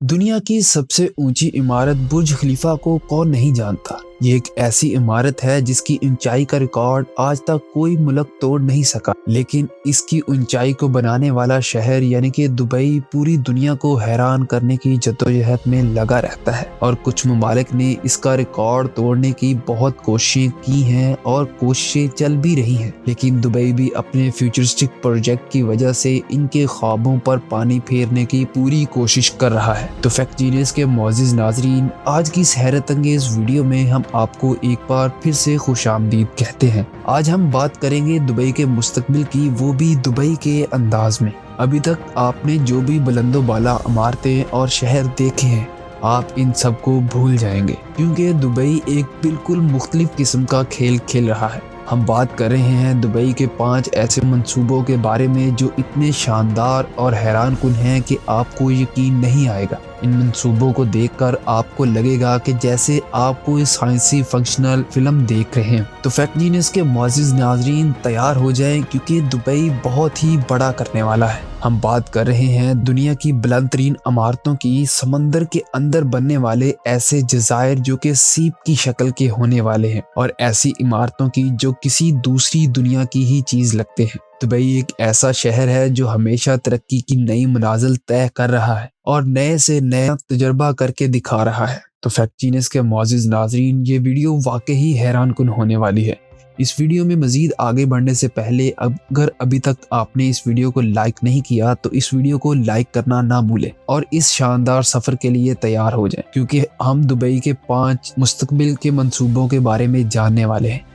दुनिया की सबसे ऊंची इमारत बुर्ज खलीफा को कौन नहीं जानता। ये एक ऐसी इमारत है जिसकी ऊंचाई का रिकॉर्ड आज तक कोई मुल्क तोड़ नहीं सका, लेकिन इसकी ऊंचाई को बनाने वाला शहर यानी कि दुबई पूरी दुनिया को हैरान करने की जद्दोजहद में लगा रहता है। और कुछ ममालिक ने इसका रिकॉर्ड तोड़ने की बहुत कोशिशें की हैं और कोशिशें चल भी रही हैं, लेकिन दुबई भी अपने फ्यूचरिस्टिक प्रोजेक्ट की वजह से इनके ख्वाबों पर पानी फेरने की पूरी कोशिश कर रहा है। तो फैक्ट जीनियस के मोअज़्ज़िज़ नाज़रीन, आज की इस हैरत अंगेज वीडियो में हम आपको एक बार फिर से खुशामदीद कहते हैं। आज हम बात करेंगे दुबई के मुस्तकबिल की, वो भी दुबई के अंदाज में। अभी तक आपने जो भी बुलंदो बाला इमारतें और शहर देखे हैं, आप इन सब को भूल जाएंगे, क्योंकि दुबई एक बिल्कुल मुख्तलिफ किस्म का खेल खेल रहा है। हम बात कर रहे हैं दुबई के 5 ऐसे मंसूबों के बारे में जो इतने शानदार और हैरान कुन हैं कि आपको यकीन नहीं आएगा। इन मंसूबों को देखकर आपको लगेगा कि जैसे आप कोई साइंसी फंक्शनल फिल्म देख रहे हैं। तो फैक्ट जीनियस के मुअज़्ज़िज़ नाज़रीन तैयार हो जाएं, क्योंकि दुबई बहुत ही बड़ा करने वाला है। हम बात कर रहे हैं दुनिया की बुलंद तरीन इमारतों की, समंदर के अंदर बनने वाले ऐसे जज़ायर जो कि सीप की शक्ल के होने वाले हैं, और ऐसी इमारतों की जो किसी दूसरी दुनिया की ही चीज लगते हैं। दुबई एक ऐसा शहर है जो हमेशा तरक्की की नई मनाजिल तय कर रहा है और नए से नया तजुर्बा करके दिखा रहा है। तो फैक्ट जीनियस के मुअज़्ज़िज़ नाज़रीन, ये वीडियो वाकई हैरान कुन होने वाली है। इस वीडियो में मजीद आगे बढ़ने से पहले अगर अभी तक आपने इस वीडियो को लाइक नहीं किया तो इस वीडियो को लाइक करना ना भूलें और इस शानदार सफर के लिए तैयार हो जाएं, क्योंकि हम दुबई के 5 मुस्तकबिल के मंसूबों के बारे में जानने वाले हैं।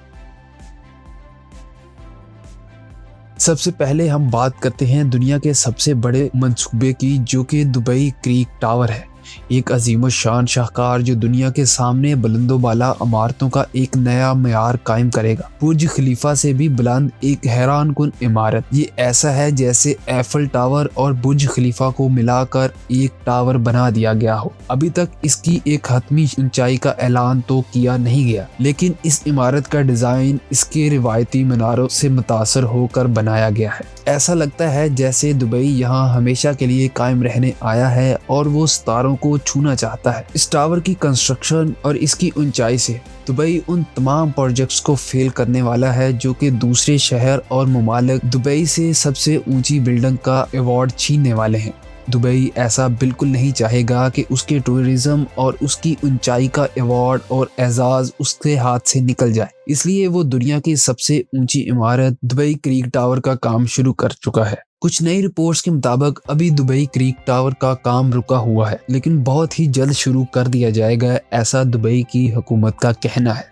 सबसे पहले हम बात करते हैं दुनिया के सबसे बड़े मंसूबे की, जो कि दुबई क्रीक टावर है। एक अजीम शान शाहकार जो दुनिया के सामने बुलंदो बाला इमारतों का एक नया मेयार कायम करेगा। बुर्ज खलीफा से भी बुलंद एक हैरान कुन इमारत। ये ऐसा है जैसे एफल टावर और बुर्ज खलीफा को मिलाकर एक टावर बना दिया गया हो। अभी तक इसकी एक हतमी ऊंचाई का ऐलान तो किया नहीं गया, लेकिन इस इमारत का डिजाइन इसके रिवायती मीनारों से मुतासर होकर बनाया गया है। ऐसा लगता है जैसे दुबई यहाँ हमेशा के लिए कायम रहने आया है और वो सितारों को छूना चाहता है। इस टावर की कंस्ट्रक्शन और इसकी ऊंचाई से दुबई उन तमाम प्रोजेक्ट्स को फेल करने वाला है जो कि दूसरे शहर और ममालिक दुबई से सबसे ऊंची बिल्डिंग का अवार्ड छीनने वाले हैं। दुबई ऐसा बिल्कुल नहीं चाहेगा कि उसके टूरिज्म और उसकी ऊंचाई का अवार्ड और एजाज उसके हाथ से निकल जाए, इसलिए वो दुनिया की सबसे ऊंची इमारत दुबई क्रीक टावर का काम शुरू कर चुका है। कुछ नई रिपोर्ट्स के मुताबिक अभी दुबई क्रीक टावर का काम रुका हुआ है, लेकिन बहुत ही जल्द शुरू कर दिया जाएगा, ऐसा दुबई की हुकूमत का कहना है।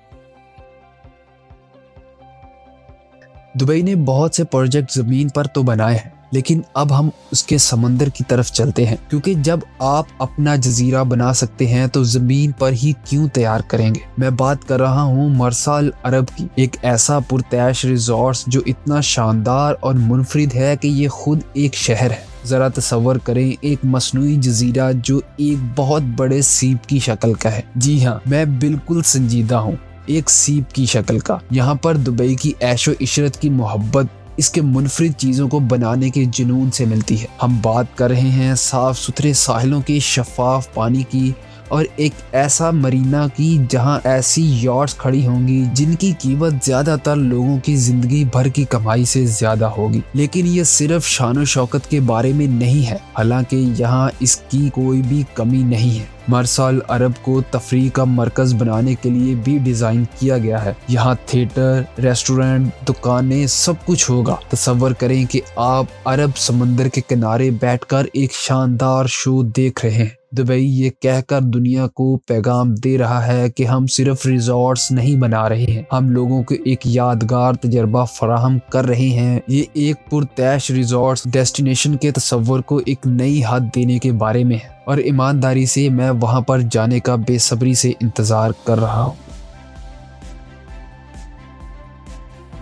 दुबई ने बहुत से प्रोजेक्ट जमीन पर तो बनाए हैं, लेकिन अब हम उसके समंदर की तरफ चलते हैं, क्योंकि जब आप अपना जजीरा बना सकते हैं तो जमीन पर ही क्यों तैयार करेंगे। मैं बात कर रहा हूँ मरसा अल अरब की, एक ऐसा पुरतैश रिजॉर्ट जो इतना शानदार और मुनफरिद है कि ये खुद एक शहर है। जरा तसव्वुर करें एक मसनूई जजीरा जो एक बहुत बड़े सीप की शक्ल का है। जी हाँ, मैं बिल्कुल संजीदा हूँ, एक सीप की शक्ल का। यहाँ पर दुबई की ऐशो इशरत की मोहब्बत इसके मुनफरिद चीजों को बनाने के जुनून से मिलती है। हम बात कर रहे हैं साफ सुथरे साहिलों के शफाफ पानी की और एक ऐसा मरीना की जहां ऐसी यॉट्स खड़ी होंगी जिनकी कीमत ज्यादातर लोगों की जिंदगी भर की कमाई से ज्यादा होगी। लेकिन ये सिर्फ शान शौकत के बारे में नहीं है, हालांकि यहाँ इसकी कोई भी कमी नहीं है। मरसा अल अरब को तफरीह का मरकज बनाने के लिए भी डिजाइन किया गया है। यहाँ थिएटर, रेस्टोरेंट, दुकानें, सब कुछ होगा। तसव्वुर करें कि आप अरब समंदर के किनारे बैठकर एक शानदार शो देख रहे हैं। दुबई ये कहकर दुनिया को पैगाम दे रहा है कि हम सिर्फ रिजॉर्ट्स नहीं बना रहे हैं, हम लोगों को एक यादगार तजर्बा फराहम कर रहे हैं। ये एक पुरतैश रिजॉर्ट्स डेस्टिनेशन के तस्वुर को एक नई हद देने के बारे में है, और ईमानदारी से मैं वहां पर जाने का बेसब्री से इंतजार कर रहा हूँ।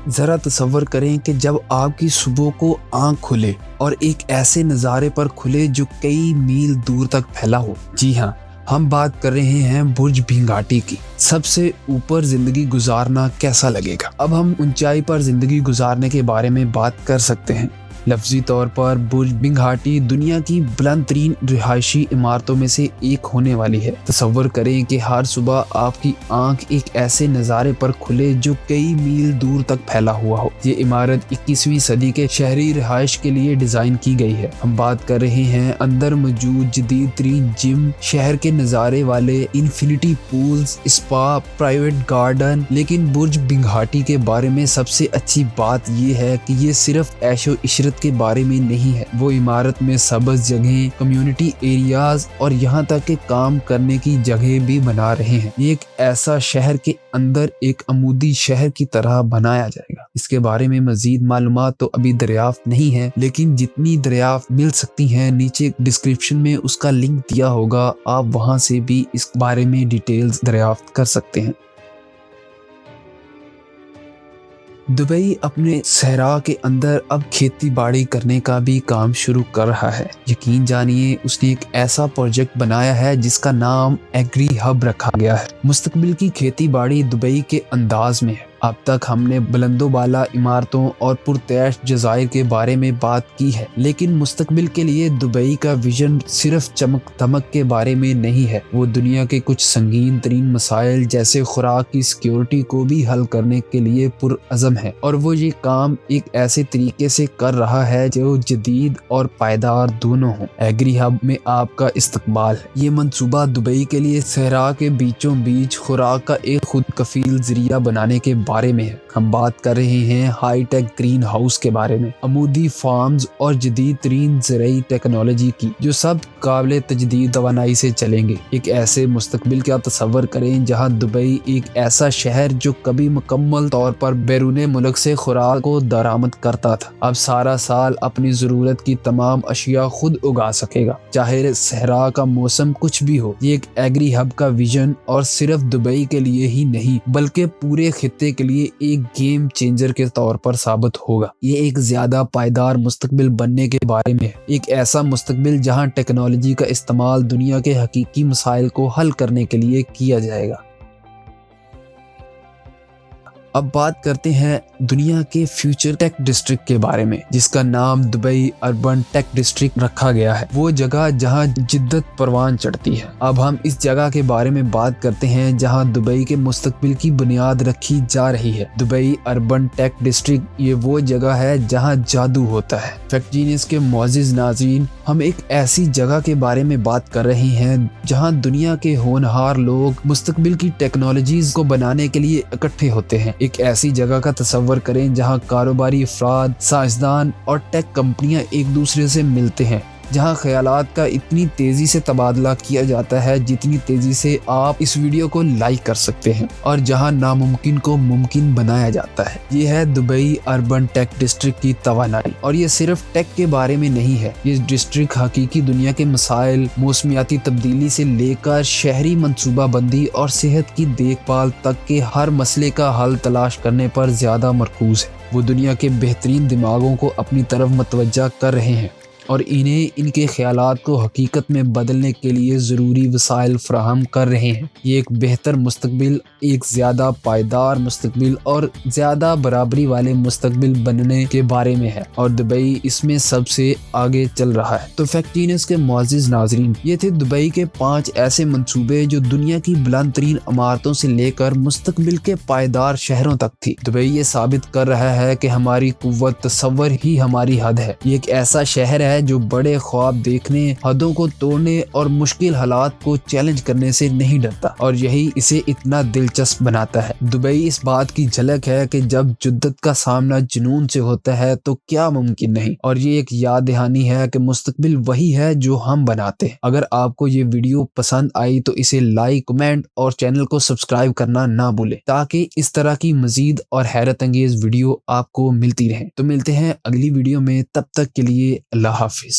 जरा तसव्वुर करें कि जब आपकी सुबह को आंख खुले और एक ऐसे नज़ारे पर खुले जो कई मील दूर तक फैला हो। जी हाँ, हम बात कर रहे हैं बुर्ज भींगाटी की। सबसे ऊपर जिंदगी गुजारना कैसा लगेगा। अब हम ऊंचाई पर जिंदगी गुजारने के बारे में बात कर सकते हैं, लफ्जी तौर पर बुर्ज बिंघाटी दुनिया की बुलंद तरीन रिहायशी इमारतों में से एक होने वाली है। तसव्वुर करें कि हर सुबह आपकी आंख एक ऐसे नज़ारे पर खुले जो कई मील दूर तक फैला हुआ हो। ये इमारत 21वीं सदी के शहरी रिहाइश के लिए डिजाइन की गई है। हम बात कर रहे हैं अंदर मौजूद जदीद तरीन जिम, शहर के नज़ारे वाले infinity pools, spa, private garden. लेकिन बुर्ज बिंघाटी के बारे में सबसे अच्छी बात ये है कि ये सिर्फ ऐशो इशरत के बारे में नहीं है। वो इमारत में सबज जगह, कम्युनिटी एरियाज और यहाँ तक के काम करने की जगह भी बना रहे हैं। ये एक ऐसा शहर के अंदर एक अमूदी शहर की तरह बनाया जाएगा। इसके बारे में मजीद मालूमात तो अभी दरियाफ्त नहीं है, लेकिन जितनी दरियाफ्त मिल सकती हैं नीचे डिस्क्रिप्शन में उसका लिंक दिया होगा, आप वहां से भी इस बारे में डिटेल्स दरियाफ्त कर सकते हैं। दुबई अपने सहरा के अंदर अब खेती बाड़ी करने का भी काम शुरू कर रहा है। यकीन जानिए उसने एक ऐसा प्रोजेक्ट बनाया है जिसका नाम एग्री हब रखा गया है। मुस्तकबिल की खेती बाड़ी दुबई के अंदाज में है। अब तक हमने बुलंदोबाला इमारतों और पुरतैश जज़ायर के बारे में बात की है, लेकिन मुस्तकबिल के लिए दुबई का विजन सिर्फ चमक धमक के बारे में नहीं है। वो दुनिया के कुछ संगीन तरीन मसाइल जैसे खुराक की सिक्योरिटी को भी हल करने के लिए पुरअज़म है, और वो ये काम एक ऐसे तरीके से कर रहा है जो जदीद और पायदार दोनों हों। एग्री हब में आपका इस्तकबाल है। ये मंसूबा दुबई के लिए सहरा के बीचों बीच खुराक का एक खुद कफील जरिया बनाने के बारे में है। हम बात कर रहे हैं हाई टेक ग्रीन हाउस के बारे में, अमूदी फार्म्स और जदीद तरीन ज़राई टेक्नोलॉजी की, जो सब काबिल तजदीद तवानाई से चलेंगे। एक ऐसे मुस्तकबिल का तसव्वुर करें जहां दुबई एक ऐसा शहर जो कभी मुकम्मल तौर पर बैरून मुल्क से खुराक को दरामद करता था, अब सारा साल अपनी ज़रूरत की तमाम अशिया खुद उगा सकेगा, चाहे सहरा का मौसम कुछ भी हो। ये एक एग्री हब का विजन और सिर्फ दुबई के लिए ही नहीं बल्कि पूरे खित्ते के लिए एक गेम चेंजर के तौर पर साबित होगा। ये एक ज्यादा पायदार मुस्तकबिल बनने के बारे में है। एक ऐसा मुस्तकबिल जहां टेक्नोलॉजी का इस्तेमाल दुनिया के हकीकी मसाइल को हल करने के लिए किया जाएगा। अब बात करते हैं दुनिया के फ्यूचर टेक डिस्ट्रिक्ट के बारे में, जिसका नाम दुबई अर्बन टेक डिस्ट्रिक्ट रखा गया है। वो जगह जहां जिद्दत परवान चढ़ती है। अब हम इस जगह के बारे में बात करते हैं जहां दुबई के मुस्तकबिल की बुनियाद रखी जा रही है। दुबई अर्बन टेक डिस्ट्रिक्ट ये वो जगह है जहां जादू होता है। फैक्ट जीनियस के मोअज़्ज़िज़ नाज़रीन, हम एक ऐसी जगह के बारे में बात कर रहे हैं जहां दुनिया के होनहार लोग मुस्तकबिल की टेक्नोलॉजीज को बनाने के लिए इकट्ठे होते हैं। एक ऐसी जगह का तसव्वुर करें जहां कारोबारी अफराद, साइंसदान और टेक कंपनियां एक दूसरे से मिलते हैं, जहां ख्यालात का इतनी तेजी से तबादला किया जाता है जितनी तेजी से आप इस वीडियो को लाइक कर सकते हैं, और जहां नामुमकिन को मुमकिन बनाया जाता है। ये है दुबई अर्बन टेक डिस्ट्रिक्ट की तवानाई, और ये सिर्फ टेक के बारे में नहीं है। ये डिस्ट्रिक्ट हकीकी दुनिया के मसाइल, मौसमियाती तब्दीली से लेकर शहरी मंसूबाबंदी और सेहत की देखभाल तक के हर मसले का हल तलाश करने पर ज्यादा मरकूज है। वो दुनिया के बेहतरीन दिमागों को अपनी तरफ मतवज्जा कर रहे हैं और इन्हें इनके ख्यालात को हकीकत में बदलने के लिए ज़रूरी वसाइल फराहम कर रहे हैं। ये एक बेहतर मुस्तकबिल, एक ज़्यादा पायदार मुस्तकबिल और ज़्यादा बराबरी वाले मुस्तकबिल बनने के बारे में है, और दुबई इसमें सबसे आगे चल रहा है। तो फैक्ट जीनियस के मुअज़्ज़िज़ नाज़रीन, ये थे दुबई के 5 ऐसे मंसूबे जो दुनिया की बुलंद तरीन इमारतों से लेकर मुस्तकबिल के पायदार शहरों तक थी। दुबई ये साबित कर रहा है कि हमारी कुव्वत तसव्वुर ही हमारी हद है। ये एक ऐसा शहर है जो बड़े ख्वाब देखने, हदों को तोड़ने और मुश्किल हालात को चैलेंज करने से नहीं डरता, और यही इसे इतना दिलचस्प बनाता है। दुबई इस बात की झलक है कि जब जिद्दत का सामना जुनून से होता है तो क्या मुमकिन नहीं, और ये एक याद दहानी है कि मुस्तकबिल वही है जो हम बनाते हैं। अगर आपको ये वीडियो पसंद आई तो इसे लाइक, कमेंट और चैनल को सब्सक्राइब करना ना भूलें, ताकि इस तरह की मजीद और हैरत अंगेज वीडियो आपको मिलती रहे। तो मिलते हैं अगली वीडियो में, तब तक के लिए अल्लाह हाफिज।